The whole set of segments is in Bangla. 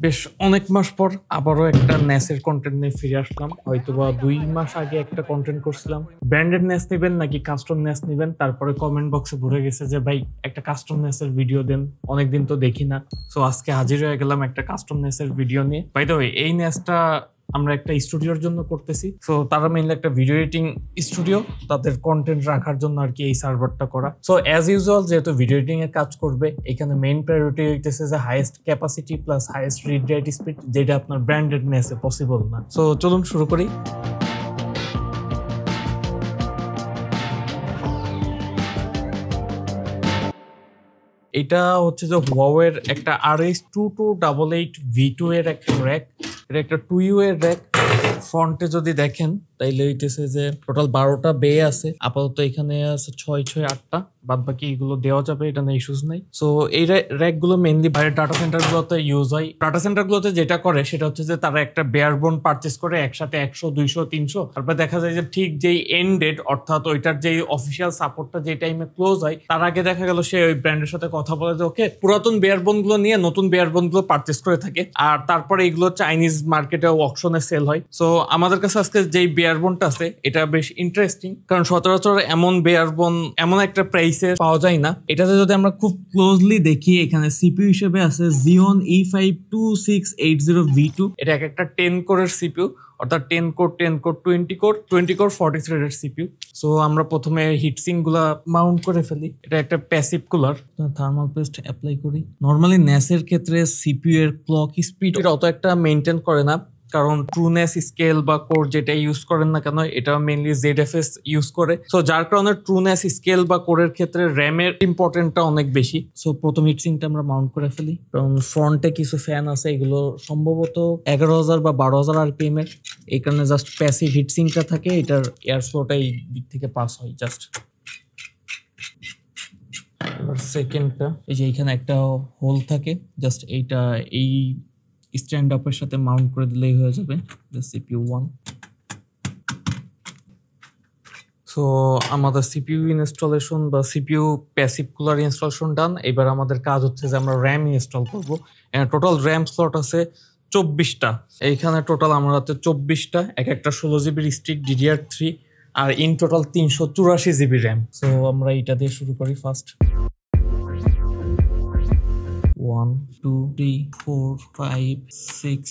বেশ অনেক মাস পর আবারও একটা ন্যাসের কন্টেন্ট নিয়ে ফিরে আসলাম। হয়তোবা 2 মাস আগে একটা কন্টেন্ট করছিলাম, ব্র্যান্ডেড ন্যাস নেবেন নাকি কাস্টম ন্যাস নেবেন। তারপরে কমেন্ট বক্সে ভরে গেছে যে ভাই একটা কাস্টম ন্যাসের ভিডিও দেন, অনেকদিন তো দেখি না। সো আজকে হাজির হয়ে গেলাম একটা কাস্টম ন্যাসের ভিডিও নিয়ে। বাই দ্য ওয়ে, এই ন্যাসটা আমরা একটা স্টুডিওর জন্য করতেছি। সো তারা মেইনলি একটা ভিডিও এডিটিং স্টুডিও, তাদের কন্টেন্ট রাখার জন্য আর কি এই সার্ভারটা করা। সো অ্যাজ ইউজুয়াল যেহেতু ভিডিও এডিটিং এর কাজ করবে, এখানে মেইন প্রায়োরিটি হইতেছে যে highest capacity plus highest read write speed, যেটা আপনার ব্র্যান্ডেড নেসে পসিবল না। সো চলুন শুরু করি। এটা হচ্ছে যে হুয়াওয়ের একটা RS2288V2 এর একটা র্যাক। এটা একটা 2U এর র্যাক। ফ্রন্টে যদি দেখেন তাইলে হইতেছে যে টোটাল 12টা বে আছে। আপাতত এখানে আছে 6-8টা, বাদ বাকি এগুলো দেওয়া যাবে, এটা নিয়ে ইস্যুস নাই। সো এই র্যাক গুলো মেইনলি বাইরের ডাটা সেন্টার গুলোতে ইউজ হয়। ডাটা সেন্টার গুলোতে যেটা করে সেটা হচ্ছে যে তারা একটা বেয়ার বোন পারচেস করে একসাথে 100, 200, 300। তারপর দেখা যায় যে ঠিক যেই এন্ড ডেট, অর্থাৎ ওইটার যেই অফিসিয়াল সাপোর্টটা যে টাইমে ক্লোজ হয়, তার আগে দেখা গেল সে ওই ব্র্যান্ডের সাথে কথা বলে যে ওকে পুরাতন বেয়ার বোন গুলো নিয়ে নতুন বেয়ার বোন গুলো পারচেস করে থাকে। আর তারপরে এগুলো চাইনিজ মার্কেটে অকশনে সেল হয়। সো আমাদের কাছে আজকে যেই বেয়ার বোনটা আছে এটা বেশ ইন্টারেস্টিং, কারণ সচরাচর এমন বেয়ার বোন এমন একটা প্রাইসে পাওয়া যায় না। এটাতে যদি আমরা খুব ক্লোজলি দেখি, এখানে সিপিইউ হিসেবে আছে Xeon E5-2680V2। এটা একটা 10 কোরের সিপিইউ, অর্থাৎ 10 কোর 20 কোর 40 থ্রেডের সিপিইউ। সো আমরা প্রথমে হিটসিঙ্ক গুলা মাউন্ট করে ফেলি। এটা একটা passive cooler, thermal paste apply করি। নর্মালি ন্যাসের ক্ষেত্রে সিপিইউ এর ক্লক স্পিড অত একটা মেনটেন করে না, কারণ ট্রুনেস স্কেল বা কোর যেটা ইউজ করেন না কেন, এটা মেইনলি ZFS ইউজ করে। সো যার কারণে ট্রুনেস স্কেল বা কোরের ক্ষেত্রে র্যামের ইম্পর্টেন্টটা অনেক বেশি। সো প্রথম হিটসিংটা আমরা মাউন্ট করে ফেলি। কারণ ফ্রন্টে কিছু ফ্যান আছে, এগুলো সম্ভবত 11,000 বা 12,000 RPM এর। এই কারণে জাস্ট প্যাসিভ হিটসিংটা থাকে, এটার এয়ার ফ্লোটা এই দিক থেকে পাস হয় জাস্ট। এবার সেকেন্ডটা, এই যে এইখানে একটা হোল থাকে, জাস্ট এইটা এই স্ট্যান্ড আপের সাথে মাউন্ট করে দিলেই হয়ে যাবে CPU 1। সো আমাদের CPU ইনস্টলেশন বা CPU passive cooler installation done. এবার আমাদের কাজ হচ্ছে যে আমরা র্যাম ইনস্টল করব। টোটাল র্যাম স্লট আছে 24টা। এইখানে টোটাল আমার হাতে 24টা, একটা 16GB স্টিক DDR3, আর in total 384GB RAM. So আমরা এটা দিয়ে শুরু করি ফার্স্ট। 1 2 3 4 5 6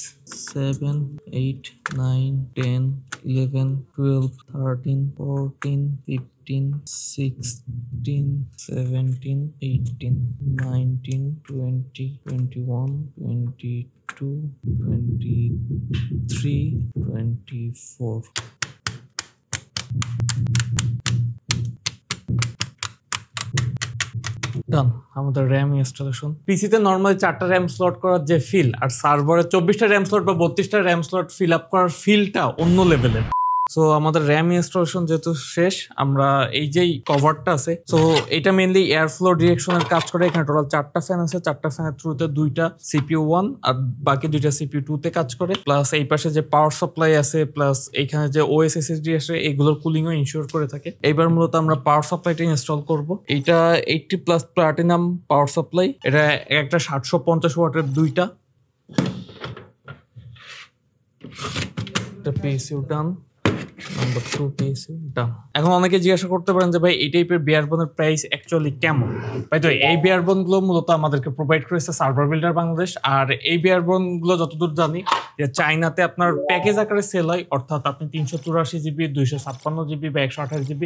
7 8 9 10 11 12 13 14 15 16 17 18 19 20 21 22 23 24। ডান আমাদের র্যাম ইনস্টলেশন। পিসিতে নর্মালি 4টা র্যাম স্লট করার যে ফিল, আর সার্ভারে 24টা র্যাম স্লট বা 32টা র্যাম স্লট ফিল আপ করার ফিলটা অন্য লেভেলের। সো আমাদের র্যাম ইনস্টলেশন যেহেতু শেষ, আমরা এই যেই কভারটা আছে, সো এটা মেইনলি এয়ার ফ্লো ডিরেকশনের কাজ করে। এখানে টোটাল 4টা ফ্যান আছে, 4টা ফ্যানের থ্রুতে 2টা CPU 1 আর বাকি 2টা CPU 2 তে কাজ করে। প্লাস এই পাশে যে পাওয়ার সাপ্লাই আছে, প্লাস এইখানে যে OS SSD আছে, এগুলোর কুলিংও ইনশিওর করে থাকে। এইবার মূলত আমরা পাওয়ার সাপ্লাইটা ইনস্টল করব। এইটা 80+ প্লাটিনাম পাওয়ার সাপ্লাই। এটা একটা 750 ওয়াটের 2টা। PSU ডান, নাম্বার 2 PSU ডান। এখন অনেকে জিজ্ঞাসা করতে পারেন যে ভাই এই টাইপের বেয়ার বোনের প্রাইস অ্যাকচুয়ালি কেমন। ভাই তো এই বেয়ার বোন গুলো মূলত আমাদেরকে প্রোভাইড করেছে সার্ভার বিল্ডার বাংলাদেশ। আর এই বেয়ার বোন গুলো যতদূর জানি যে চাইনাতে আপনার প্যাকেজ আকারে সেল হয়, অর্থাৎ আপনি 384GB, 256GB বা 128GB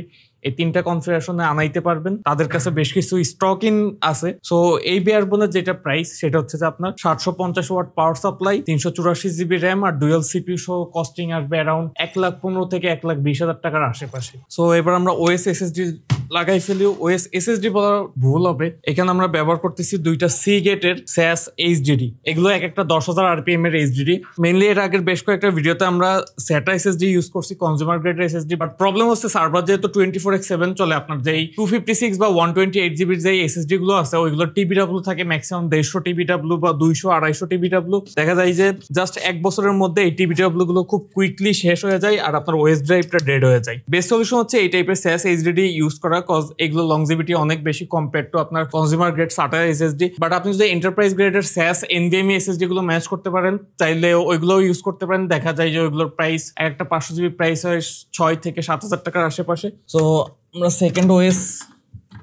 এই 3টা কনফিগারেশনে আনাইতে পারবেন। তাদের কাছে বেশ কিছু স্টক ইন আছে। সো এই বেয়ার বোনের যেটা প্রাইস সেটা হচ্ছে যে আপনার 750 watt power supply, 384GB RAM আর ডুয়াল CPU সহ কস্টিং আসবে অ্যারাউন্ড 1,15,000 থেকে 1,20,000 টাকার আশেপাশে। সো এবার আমরা OS SSD লাগাই ফেলি। OS SSD বলার ভুল হবে, এখানে আমরা ব্যবহার করতেছি 2টা Seagate-এর SAS HDD। এগুলো একটা 10,000 RPM এর HDD। মেইনলি এর আগের বেশ কয়েকটা ভিডিওতে আমরা SATA SSD ইউজ করছি, consumer grade SSD। But problem হচ্ছে সার্ভার যেহেতু 24/7 চলে, আপনার যেই 256 বা 128GB যে SSD গুলো আছে ওইগুলো TBW থাকে ম্যাক্সিমাম 150 TBW বা 200-250 TBW। দেখা যায় যে জাস্ট 1 বছরের মধ্যে এই TBW গুলো খুব কুইকলি শেষ হয়ে যায় আর আপনার OS ড্রাইভটা ডেড হয়ে যায়। বেস্ট সলিউশন হচ্ছে এই টাইপের SAS HDD ইউজ করা। করা, কজ এগুলো লংজিভিটি অনেক বেশি কম্পেয়ার টু আপনার consumer grade SATA SSD। But আপনি যদি এন্টারপ্রাইজ গ্রেডের SAS NVMe SSD গুলো ম্যাচ করতে পারেন চাইলে ওইগুলো ইউজ করতে পারেন। দেখা যায় যে ওইগুলোর প্রাইস একটা 500 GB প্রাইস হয় 6 থেকে 7,000 টাকার আশেপাশে। সো আমরা সেকেন্ড OS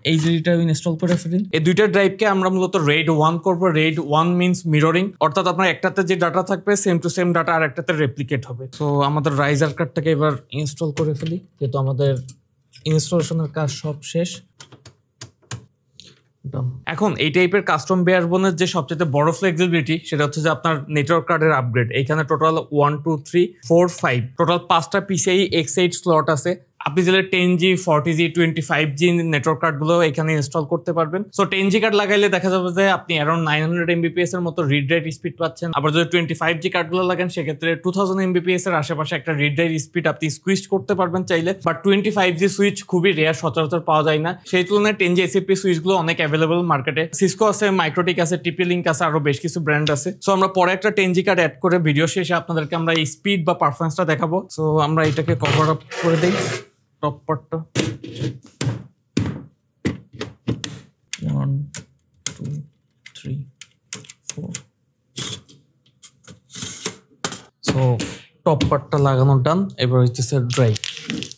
এই জিনিসটা ইনস্টল করে ফেলি। এই দুইটা ড্রাইভকে আমরা মূলত RAID 1 করব। RAID 1 মিন্স মিররিং, অর্থাৎ আপনার একটাতে যে ডাটা থাকবে সেম টু সেম ডাটা আর একটাতে রেপ্লিকেট হবে। সো আমাদের রাইজার কার্ডটাকে এবার ইনস্টল করে ফেলি, যেহেতু আমাদের ইনস্টলেশনের কাজ সব শেষ। এখন এই টাইপের কাস্টম বেয়ারবোনের যে সবচেয়ে বড় ফ্লেক্সিবিলিটি সেটা হচ্ছে যে আপনার নেটওয়ার্ক কার্ডের আপগ্রেড। এখানে টোটাল 1 2 3 4 5 টোটাল 5টা PCIe X8 স্লট আছে। আপনি যদি 10G 40G 25G নেটওয়ার্ক কার্ডগুলো এখানে ইনস্টল করতে পারবেন। সো 10G কার্ড লাগাইলে দেখা যাবে যে আপনি অ্যারাউন্ড 900 Mbps এর মতো রিড রাইট স্পিড পাচ্ছেন। আবার যদি 25G কার্ডগুলো লাগান সেক্ষেত্রে 2000 Mbps এর আশেপাশে একটা রিড রাইট স্পিড আপনি স্কুইজ করতে পারবেন চাইলে। বাট 25G সুইচ খুবই রেয়ার, সচরাচর পাওয়া যায় না। সেই তুলনায় 10G SFP সুইচগুলো অনেক অ্যাভেলেবল মার্কেটে। সিসকো আছে, মাইক্রোটিক আছে, TP লিঙ্ক আছে, আরো বেশ কিছু ব্র্যান্ড আছে। সো আমরা পরে একটা 10G কার্ড অ্যাড করে ভিডিও শেষে আপনাদেরকে আমরা এই স্পিড বা পারফরমেন্সটা দেখাবো। সো আমরা এটাকে কভার আপ করে দিই টপ পার্টটা। 1 2 3 4। সো টপ পার্টটা লাগানো ডান। এবার হচ্ছে ড্রাইভ।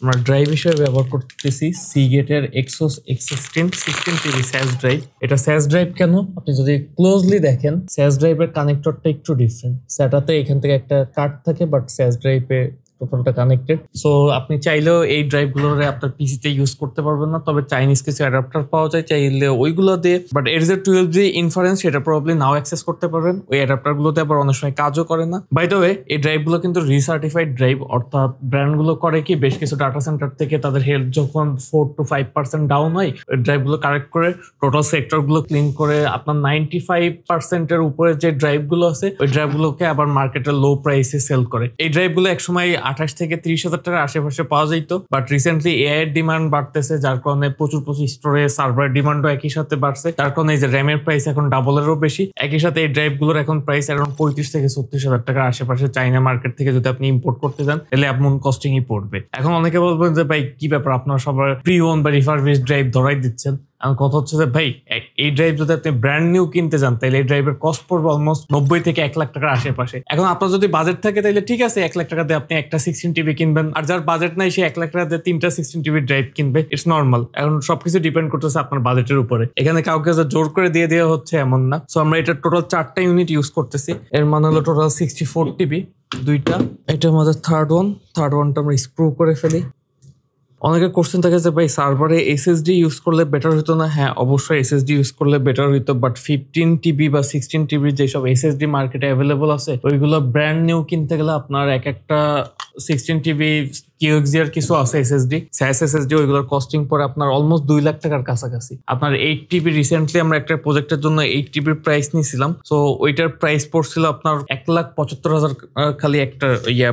আমরা ড্রাইভ হিসেবে ব্যবহার করতেছি সিগেটের Exos X16 16TB SAS drive. এটা SAS ড্রাইভ কেন, আপনি যদি ক্লোজলি দেখেন SAS ড্রাইভের কানেক্টরটা একটু ডিফারেন্ট। SATA-তে এখান থেকে একটা কার্ড থাকে, বাট SAS ড্রাইভে টোটালটা কানেক্টেড। সো আপনি চাইলেও এই ড্রাইভগুলোর আপনার পিসিতে ইউজ করতে পারবেন না, তবে চাইনিজ কিছু অ্যাডাপ্টার পাওয়া যায় চাইলে ওইগুলো দিয়ে। বাট এর যে 12G ইনফারেন্স সেটা প্রবাবলি নাও অ্যাক্সেস করতে পারবেন। ওই অ্যাডাপ্টারগুলোতে আবার অনেক সময় কাজও করে না। বাই দ্য ওয়ে এই ড্রাইভগুলো কিন্তু রিসার্টিফাইড ড্রাইভ, অর্থাৎ ব্র্যান্ডগুলো করে কি বেশ কিছু ডাটা সেন্টার থেকে তাদের হেলথ যখন 4 to 5% ডাউন হয়, ওই ড্রাইভগুলো কারেক্ট করে টোটাল সেক্টরগুলো ক্লিন করে আপনার 95% উপরে যে ড্রাইভগুলো আছে ওই ড্রাইভগুলোকে আবার মার্কেটে লো প্রাইসে সেল করে। এই ড্রাইভগুলো একসময় 28 থেকে 30,000 টাকার আশেপাশে পাওয়া যেত। বাট রিসেন্টলি এআই এর ডিমান্ড বাড়তেছে, যার কারণে প্রচুর স্টোরেজ সার্ভার ডিমান্ডও একই সাথে বাড়ছে। তার কারণে এই যে র্যামের প্রাইস এখন ডাবলেরও বেশি। একই সাথে এই ড্রাইভগুলোর এখন প্রাইস অ্যারাউন্ড 35 থেকে 36,000 টাকার আশেপাশে চাইনা মার্কেট থেকে যদি আপনি ইম্পোর্ট করতে যান তাহলে এমন কস্টিংই পড়বে। এখন অনেকে বলবেন যে ভাই কি ব্যাপার, আপনার সবার প্রি ওন বা রিফারবিশড ড্রাইভ ধরাই দিচ্ছেন। আমার কথা হচ্ছে যে ভাই এই ড্রাইভ যদি আপনি ব্র্যান্ড নিউ কিনতে যান তাহলে এই ড্রাইভের কস্ট পড়বে অলমোস্ট 90 থেকে 1 লাখ টাকার আশেপাশে। এখন আপনার যদি বাজেট থাকে তাহলে ঠিক আছে 1 লাখ টাকা দিয়ে আপনি একটা 16TB কিনবেন, আর যার বাজেট নাই সে 1 লাখ টাকা দিয়ে 3টা 16TB ড্রাইভ কিনবে। It's normal. এখন সবকিছু ডিপেন্ড করতেছে আপনার বাজেটের উপরে। এখানে কাউকে জোর করে দিয়ে দেওয়া হচ্ছে এমন না। সো আমরা এটা টোটাল 4টা ইউনিট ইউজ করতেছি। এর মানে হলো টোটাল 64TB দুইটা। এটা আমাদের থার্ড ওয়ানটা আমরা স্ক্রু করে ফেলি। অনেকের কোশ্চেন থাকে যে ভাই সার্ভারে SSD ইউজ করলে বেটার হতো না? হ্যাঁ অবশ্যই SSD ইউজ করলে বেটার হইতো, বাট 15TB বা 16TB যেসব SSD মার্কেটে অ্যাভেলেবল আছে ওইগুলো ব্র্যান্ড নিউ কিনতে গেলে আপনার একটা 16TB QXR কিছু আছে SSD SAS SSD, ওইগুলোর কস্টিং পরে আপনার অলমোস্ট 2 লাখ টাকার কাছাকাছি। আপনার 8TB রিসেন্টলি আমরা একটা প্রজেক্টের জন্য 8TB প্রাইস নিয়েছিলাম। সো ওইটার প্রাইস পড়ছিল আপনার 1,75,000 খালি একটা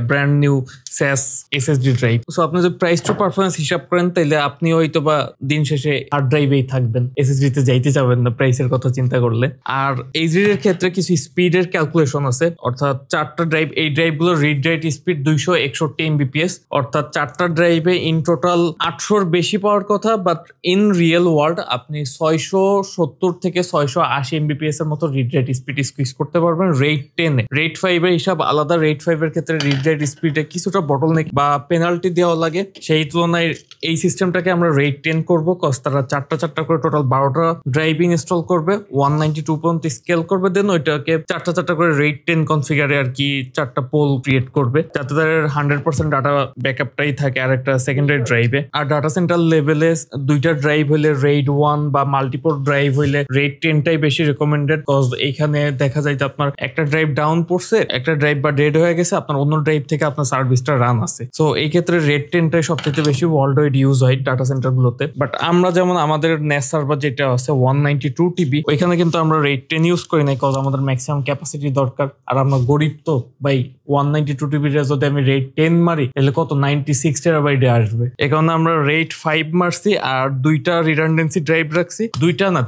brand new SAS SSD drive. So আপনি যদি প্রাইস টু পারফরমেন্স হিসাব করেন তাইলে আপনি হয়তো বা দিন শেষে হার্ড ড্রাইভেই থাকবেন, SSD তে যাইতে যাবেন না প্রাইসের কথা চিন্তা করলে। আর HDD এর ক্ষেত্রে কিছু স্পিডের ক্যালকুলেশন আছে, অর্থাৎ 4টা ড্রাইভ, এই ড্রাইভগুলো রিড রাইট স্পিড 261 Mbps, অর্থাৎ 4টা ড্রাইভে ইন টোটাল 800-র বেশি পাওয়ার কথা, বাট ইন রিয়েল ওয়ার্ল্ড আপনি 670 থেকে 680 Mbps এর মতো রিড রাইট স্পিড স্কুইজ করতে পারবেন RAID 10 এ। RAID 5 এর হিসাব আলাদা। RAID 5 এর ক্ষেত্রে রিড রাইট স্পিডে কিছুটা বটলনেক বা পেনাল্টি দেওয়া লাগে, সেই তুলনায় এই সিস্টেমটাকে আমরা RAID 10 করবো। কজ তারা 4টা করে টোটাল 12টা ড্রাইভ ইনস্টল করবে, 192 পর্যন্ত স্কেল করবে, দেন ওইটাকে 4টা করে RAID 10 কনফিগারে আর কি 4টা পোল ক্রিয়েট করবে যাতে তাদের 100% ডাটা ব্যাকআপটাই থাকে আর একটা সেকেন্ডারি ড্রাইভে। আর ডাটা সেন্টার লেভেলে 2টা ড্রাইভ হইলে RAID 1 বা মাল্টিপোর্ট ড্রাইভ হইলে RAID 10টাই বেশি রেকমেন্ডেড। কজ এইখানে দেখা যায় যে আপনার একটা ড্রাইভ ডাউন পড়ছে, একটা ড্রাইভ বা ডেড হয়ে গেছে, আপনার অন্য ড্রাইভ থেকে আপনার সার্ভিসটা রান আছে। সো এই ক্ষেত্রে RAID 10টাই সবচেয়ে বেশি ওয়ার্ল্ড ওয়াইড ইউজ হয় ডাটা সেন্টার গুলোতে। বাট আমরা যেমন আমাদের NAS সার্ভার যেটা আছে 192TB, ওইখানে কিন্তু আমরা RAID 10 ইউজ করি নাই, কজ আমাদের ম্যাক্সিমাম ক্যাপাসিটি দরকার। আর আমরা গরিব তো ভাই, 192TB যদি আমি RAID 10 মারি তাহলে কত 96 টেরাবাইটে আসবে। এই কারণে আমরা RAID 5 মারছি আর 2টা রিডান্ডেন্সি ড্রাইভ রাখছি,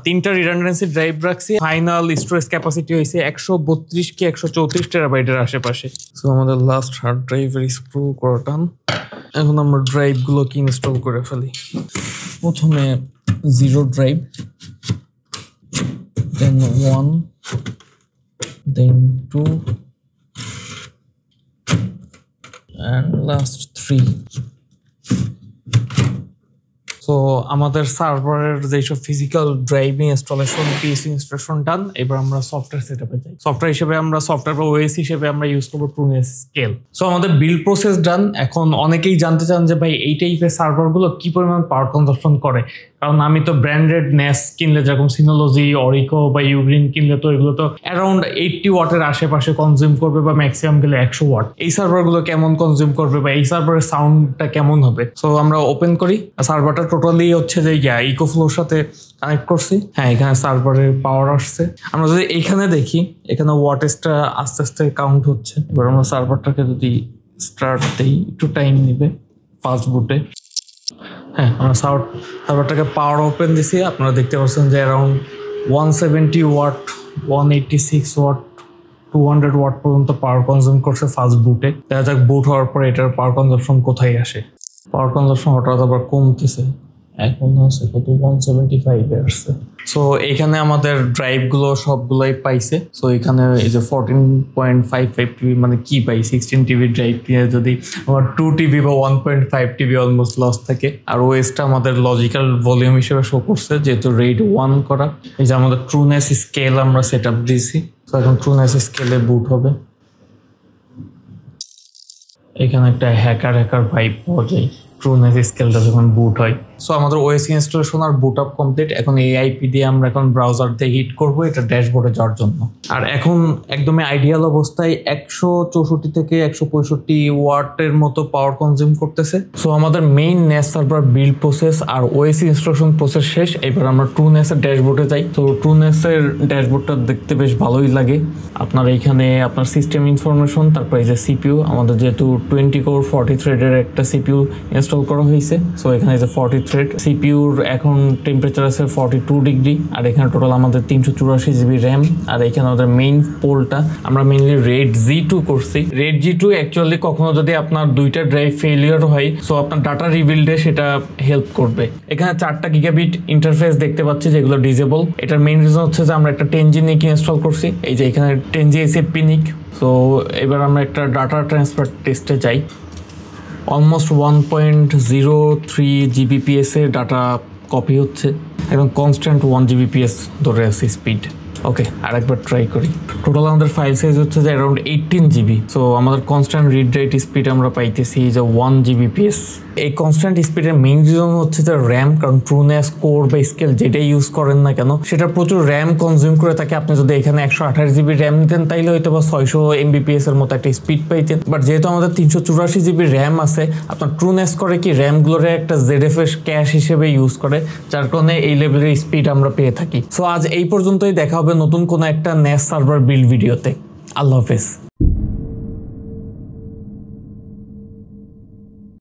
3টা রিডান্ডেন্সি ড্রাইভ রাখছি। ফাইনাল স্টোরেজ ক্যাপাসিটি হয়েছে 132 কি 134 টেরাবাইটের আশেপাশে। সো আমাদের লাস্ট হার্ড ড্রাইভের স্ক্রু করা টান। এখন আমরা ড্রাইভ গুলোকে ইনস্টল করে ফেলি। প্রথমে 0 drive, then 1, then 2 and last 3. So আমাদের সার্ভারের যেসব ফিজিক্যাল ড্রাইভ ইনস্টলেশন, পিসি ইনস্টলেশন ডান। এবার আমরা সফটওয়্যার সেটআপে যাই। সফটওয়্যার হিসেবে আমরা সফটওয়্যার বা ওএস হিসেবে আমরা ইউজ করবো ট্রুনেস স্কেল। সো আমাদের বিল্ড প্রসেস ডান। এখন অনেকেই জানতে চান যে ভাই এই টাইপের সার্ভারগুলো কি পরিমাণ পাওয়ার কনজাম্পশন করে, কারণ আমি তো ব্র্যান্ডেড নেস কিনলে যেরকম সিনোলজি, অরিকো বা ইউগ্রিন কিনলে তো এগুলো তো অ্যারাউন্ড 80 ওয়াটের আশেপাশে কনজিউম করবে বা ম্যাক্সিমাম গেলে 100 ওয়াট। এই সার্ভারগুলো কেমন কনজিউম করবে বা এই সার্ভারের সাউন্ডটা কেমন হবে? সো আমরা ওপেন করি। সার্ভারটা টোটালি হচ্ছে যে ইকোফ্লোর সাথে কানেক্ট করছি। হ্যাঁ, এখানে সার্ভারের পাওয়ার আসছে। আমরা যদি এইখানে দেখি, এখানে ওয়াটেজটা আস্তে আস্তে কাউন্ট হচ্ছে। এবার আমরা সার্ভারটাকে যদি স্টার্ট দিই, একটু টাইম নেবে ফাস্ট বুটে। হ্যাঁ, আমরা সার্ভারটাকে পাওয়ার ওপেন দিছি। আপনারা দেখতে পাচ্ছেন যে অ্যারাউন্ড 170 ওয়াট, 186 ওয়াট, 200 ওয়াট পর্যন্ত পাওয়ার কনজিউম করছে ফার্স্ট বুটে। দেখা যাক বুট হওয়ার পরে এটার পাওয়ার কনজাম্পশন কোথায় আসে। পাওয়ার কনজাম্পশন হঠাৎ আবার কমতেছে, এখন আছে কত 175 এ আসছে। সো এখানে আমাদের ড্রাইভগুলো সবগুলোই পাইছে। সো এখানে এই যে 14.55 টিবি, মানে কি পাই 16 টিবি ড্রাইভ নিয়ে যদি আমার 2 টিবি বা 1.5 টিবি অলমোস্ট লস থাকে। আর ওএসটা আমাদের লজিক্যাল ভলিউম হিসেবে শো করছে, যেহেতু রেড 1 করা। এই যে আমাদের ট্রুনেস স্কেল আমরা সেট আপ দিয়েছি। তো এখন ট্রুনেস স্কেলে বুট হবে। এখানে একটা হ্যাকার ভাইব পাওয়া যায় ট্রুনেস স্কেলটা যখন বুট হয়। সো আমাদের ওএস ইনস্টলেশন আর বুট আপ কমপ্লিট। এখন এই আইপি দিয়ে আমরা এখন ব্রাউজার দিয়ে হিট করবো এটা ড্যাশবোর্ডে যাওয়ার জন্য। আর এখন একদমই আইডিয়াল অবস্থায় 164 থেকে 165 ওয়াটের মতো পাওয়ার কনজিউম করতেছে। সো আমাদের মেইন নেস সার্ভার বিল্ড প্রসেস আর ওএস ইনস্টলেশন প্রসেস শেষ। এবার আমরা ট্রুনেসের ড্যাশবোর্ডে যাই। তো ট্রুনেসের ড্যাশবোর্ডটা দেখতে বেশ ভালোই লাগে। আপনার এইখানে আপনার সিস্টেম ইনফরমেশন, তারপর এই যে সিপিইউ, আমাদের যেহেতু 20 কোর 40 থ্রেডের একটা সিপিইউ ইনস্টল করা হয়েছে। সো এখানে যে 40 থ্রেড, সিপিইউর এখন টেম্পারেচার আছে 42 ডিগ্রি। আর এখানে টোটাল আমাদের 384 জিবি র্যাম। আর এখানে আমাদের মেইন পোলটা আমরা মেইনলি রেড G2 করছি। রেড G2 অ্যাকচুয়ালি কখনো যদি আপনার দুইটা ড্রাইভ ফেলিয়ার হয়, সো আপনার ডাটা রিবিল্ডে সেটা হেল্প করবে। এখানে 4টা গিগাবিট ইন্টারফেস দেখতে পাচ্ছি যেগুলো ডিজেবল। এটার মেইন রিজন হচ্ছে যে আমরা একটা 10G নিক ইনস্টল করছি। এই যে এখানে 10G SFP নিক। সো এবার আমরা একটা ডাটা ট্রান্সফার টেস্টে যাই। অলমোস্ট 1.03 GBps এর ডাটা কপি হচ্ছে, এবং কনস্ট্যান্ট 1 GBps ধরে আছে স্পিড। ওকে, আরেকবার ট্রাই করি। টোটাল আমাদের ফাইল সাইজ হচ্ছে যে অ্যারাউন্ড 18 GB। সো আমাদের কনস্ট্যান্ট রিড রাইট স্পিড আমরা পাইতেছি যে 1 GBps। এই কনস্ট্যান্ট স্পিডের মেইন রিজন হচ্ছে যে র্যাম, কারণ ট্রুনেস কোর বা স্কেল যেটাই ইউজ করেন না কেন সেটা প্রচুর র্যাম কনজিউম করে থাকে। আপনি যদি এখানে 128 GB র্যাম নিতেন তাইলে হয়তো বা 600 MBps এর মতো একটা স্পিড পাইতেন। বাট যেহেতু আমাদের 384 GB র্যাম আছে, আপনার ট্রুনেস করে কি র্যামগুলোরে একটা ZFS ক্যাশ হিসেবে ইউজ করে, যার কারণে এই লেভেলের স্পিড আমরা পেয়ে থাকি। সো আজ এই পর্যন্তই, দেখা হবে নতুন কোনো একটা নেস সার্ভার বিল্ড ভিডিওতে। আল্লাহ হাফেজ।